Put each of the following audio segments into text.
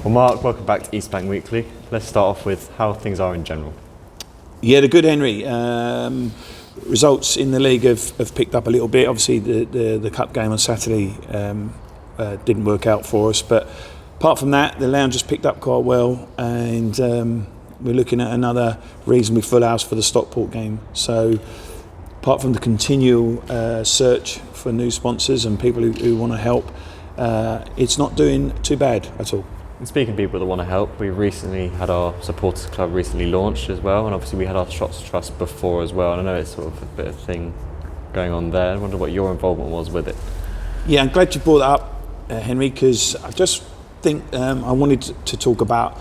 Well, Mark, welcome back to East Bank Weekly. Let's start off with how things are in general. Yeah, they're good, Henry. Results in the league have picked up a little bit. Obviously, the cup game on Saturday didn't work out for us, but apart from that, the lounge has picked up quite well, and we're looking at another reasonably full house for the Stockport game. So, apart from the continual search for new sponsors and people who want to help, it's not doing too bad at all. And speaking of people that want to help, we recently had our supporters club recently launched as well, and obviously we had our Shots Trust before as well, and I know it's sort of a bit of thing going on there. I wonder what your involvement was with it. Yeah, I'm glad you brought that up, Henry, because I just think I wanted to talk about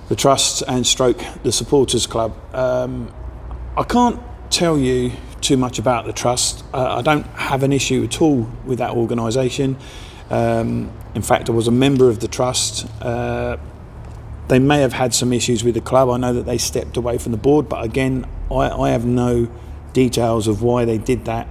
the trust and stroke the supporters club. I can't tell you too much about the trust. I don't have an issue at all with that organisation. In fact, I was a member of the trust. They may have had some issues with the club. I know that they stepped away from the board, but again, I have no details of why they did that.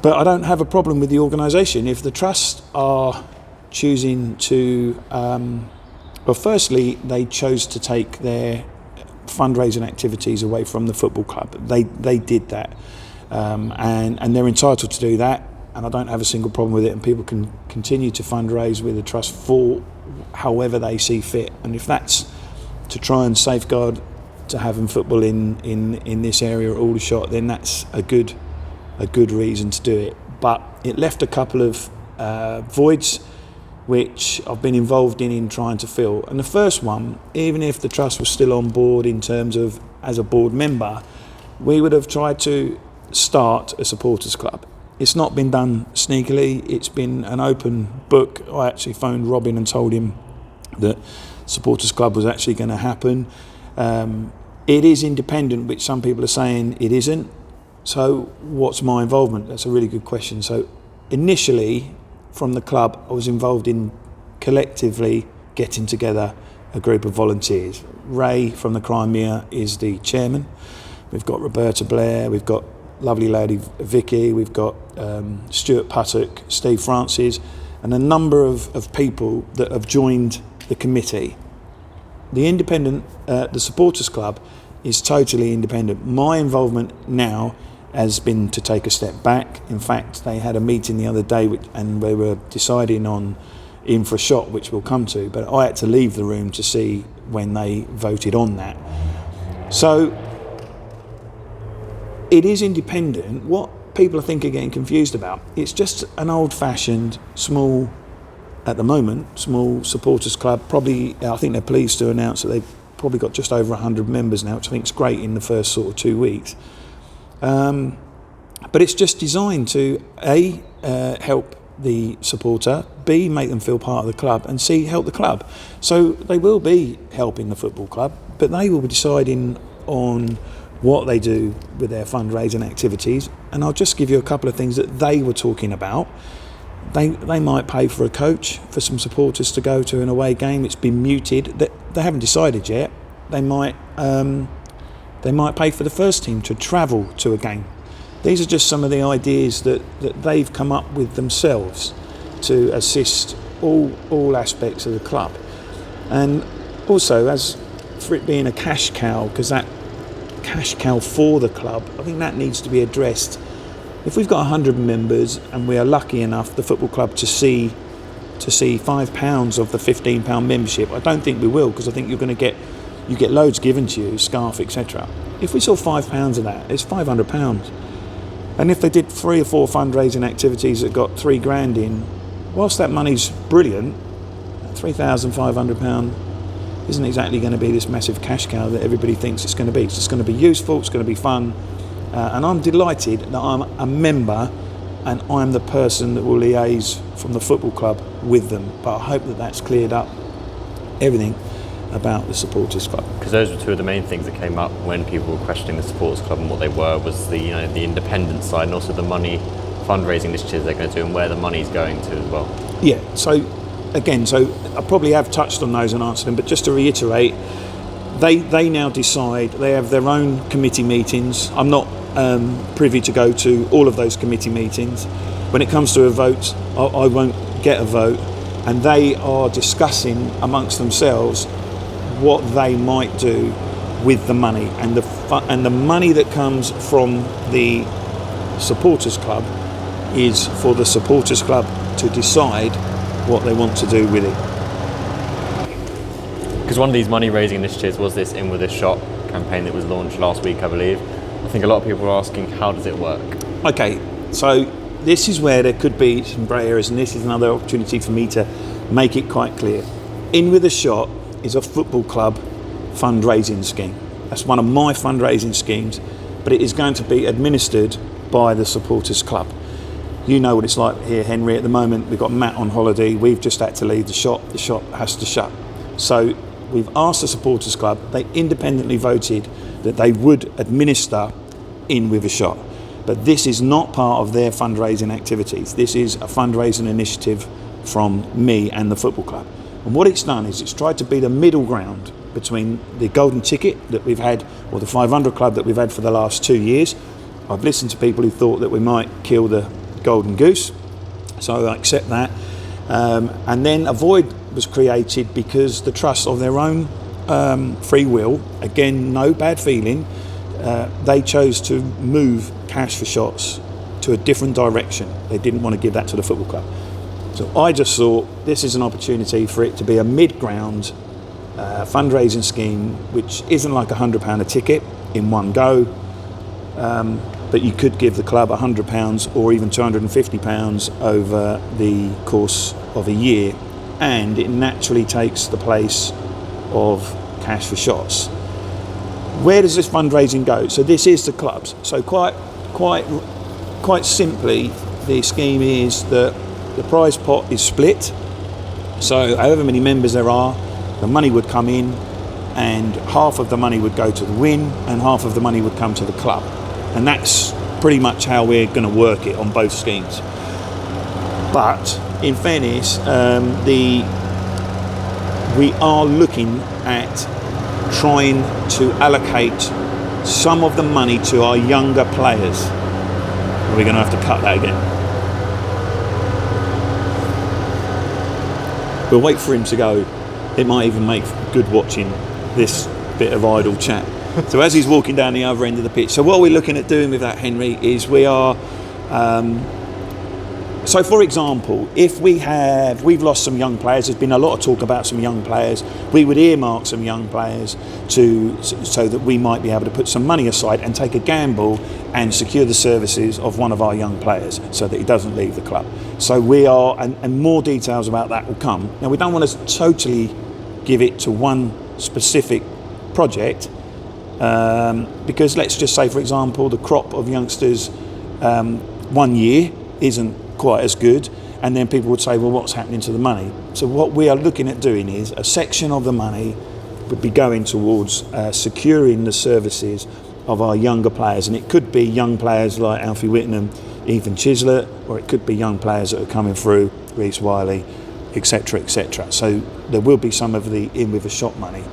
But I don't have a problem with the organisation. If the trust are choosing to, well, firstly, they chose to take their fundraising activities away from the football club. They did that, and they're entitled to do that. And I don't have a single problem with it, and people can continue to fundraise with the trust for however they see fit. And if that's to try and safeguard to having football in this area at Aldershot, then that's a good reason to do it. But it left a couple of voids which I've been involved in trying to fill. And the first one, even if the trust was still on board in terms of as a board member, we would have tried to start a supporters club. It's not been done sneakily, it's been an open book. I actually phoned Robin and told him that Supporters Club was actually going to happen. It is independent, which some people are saying it isn't. So what's my involvement? That's a really good question. So initially, from the club, I was involved in collectively getting together a group of volunteers. Ray from the Crimea is the chairman. We've got Roberta Blair, we've got lovely lady Vicky, we've got Stuart Puttock, Steve Francis, and a number of people that have joined the committee. The Supporters Club is totally independent. My involvement now has been to take a step back. In fact, they had a meeting the other day and they were deciding on in for a shot, which we'll come to, but I had to leave the room to see when they voted on that. So it is independent. What people I think are getting confused about, it's just an old-fashioned, small supporters club. Probably, I think they're pleased to announce that they've probably got just over 100 members now, which I think is great in the first sort of 2 weeks. But it's just designed to, A, help the supporter, B, make them feel part of the club, and C, help the club. So they will be helping the football club, but they will be deciding on what they do with their fundraising activities. And I'll just give you a couple of things that they were talking about. They might pay for a coach for some supporters to go to an away game. It's been muted. They haven't decided yet. They might pay for the first team to travel to a game. These are just some of the ideas that they've come up with themselves to assist all aspects of the club. And also, as for it being a cash cow, because that cash cow for the club, I think that needs to be addressed. If we've got 100 members and we are lucky enough, the football club, to see £5 of the £15 membership, I don't think we will, because I think you get loads given to you, scarf, etc. If we saw £5 of that, it's £500. And if they did 3 or 4 fundraising activities that got £3,000 in, whilst that money's brilliant, £3,500 isn't exactly going to be this massive cash cow that everybody thinks it's going to be. It's just going to be useful, it's going to be fun, and I'm delighted that I'm a member and I'm the person that will liaise from the football club with them. But I hope that that's cleared up everything about the supporters club. Because those were two of the main things that came up when people were questioning the supporters club and what they were, was the independent side and also the money fundraising initiatives they're going to do and where the money's going to as well. Yeah, so I probably have touched on those and answered them, but just to reiterate, they now decide. They have their own committee meetings. I'm not privy to go to all of those committee meetings. When it comes to a vote, I won't get a vote. and they are discussing amongst themselves what they might do with the money, and the money that comes from the supporters club is for the supporters club to decide what they want to do with it. Because one of these money raising initiatives was this In With A Shot campaign that was launched last week, I believe. I think a lot of people are asking, how does it work? Okay, so this is where there could be some grey areas, and this is another opportunity for me to make it quite clear. In With A Shot is a football club fundraising scheme. That's one of my fundraising schemes, but it is going to be administered by the supporters club. You know what it's like here, Henry. At the moment, we've got Matt on holiday. We've just had to leave the shop. The shop has to shut. So we've asked the supporters club. They independently voted that they would administer In With A Shot. But this is not part of their fundraising activities. This is a fundraising initiative from me and the football club. And what it's done is it's tried to be the middle ground between the golden ticket that we've had, or the 500 club that we've had for the last 2 years. I've listened to people who thought that we might kill the golden goose, so I accept that. And then a void was created because the trust, of their own free will, again, no bad feeling, they chose to move Cash for Shots to a different direction. They didn't want to give that to the football club. So I just thought this is an opportunity for it to be a mid-ground fundraising scheme, which isn't like £100 a ticket in one go, but you could give the club £100 or even £250 over the course of a year, and it naturally takes the place of Cash for Shots. Where does this fundraising go? So this is the clubs. So quite simply, the scheme is that the prize pot is split. So however many members there are, the money would come in, and half of the money would go to the win and half of the money would come to the club. And that's pretty much how we're going to work it on both schemes. But in fairness, we are looking at trying to allocate some of the money to our younger players. We're going to have to cut that again. We'll wait for him to go. It might even make good watching this bit of idle chat. So as he's walking down the other end of the pitch. So what we're looking at doing with that, Henry, is we are... so for example, if we've lost some young players, there's been a lot of talk about some young players, we would earmark some young players so that we might be able to put some money aside and take a gamble and secure the services of one of our young players so that he doesn't leave the club. So we are, and more details about that will come. Now, we don't want to totally give it to one specific project, because let's just say, for example, the crop of youngsters 1 year isn't quite as good, and then people would say, well, what's happening to the money? So what we are looking at doing is a section of the money would be going towards securing the services of our younger players, and it could be young players like Alfie Whittenham, Ethan Chislett, or it could be young players that are coming through, Reece Wiley, etc., etc. So there will be some of the In With A Shot money.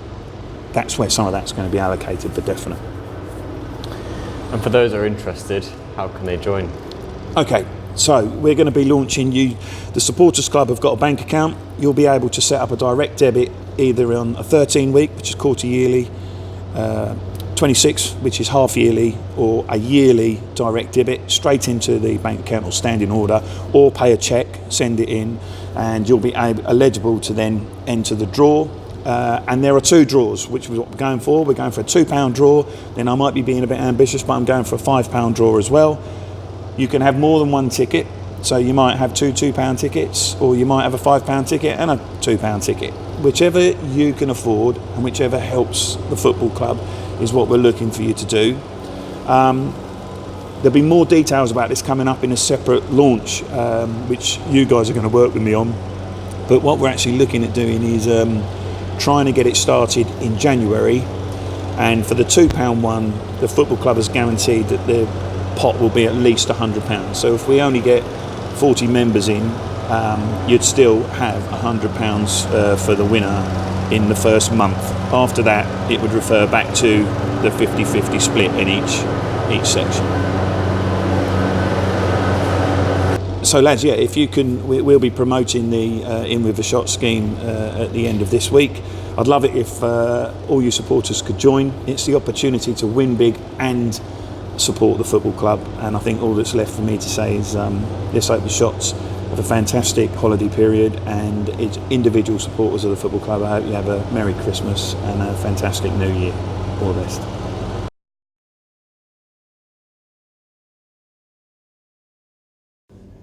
That's where some of that's going to be allocated for definite. And for those who are interested, how can they join? Okay, so we're going to be launching the Supporters Club have got a bank account. You'll be able to set up a direct debit either on a 13-week, which is quarter yearly, 26, which is half yearly, or a yearly direct debit straight into the bank account or standing order, or pay a cheque, send it in, and you'll be eligible to then enter the draw. And there are two draws, which is what we're going for. We're going for a £2 draw. Then I might be being a bit ambitious, but I'm going for a £5 draw as well. You can have more than one ticket, so you might have two £2 tickets, or you might have a £5 ticket and a £2 ticket. Whichever you can afford and whichever helps the football club is what we're looking for you to do. There'll be more details about this coming up in a separate launch, which you guys are going to work with me on. But what we're actually looking at doing is trying to get it started in January, and for the £2 one, the football club has guaranteed that the pot will be at least £100. So if we only get 40 members in, you'd still have £100 for the winner in the first month. After that, it would refer back to the 50-50 split in each section. So lads, yeah, if you can, we'll be promoting the In With A Shot scheme at the end of this week. I'd love it if all you supporters could join. It's the opportunity to win big and support the football club, and I think all that's left for me to say is let's hope the Shots have a fantastic holiday period, and it's individual supporters of the football club, I hope you have a Merry Christmas and a fantastic New Year. All the best.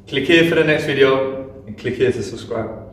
Click here for the next video and click here to subscribe.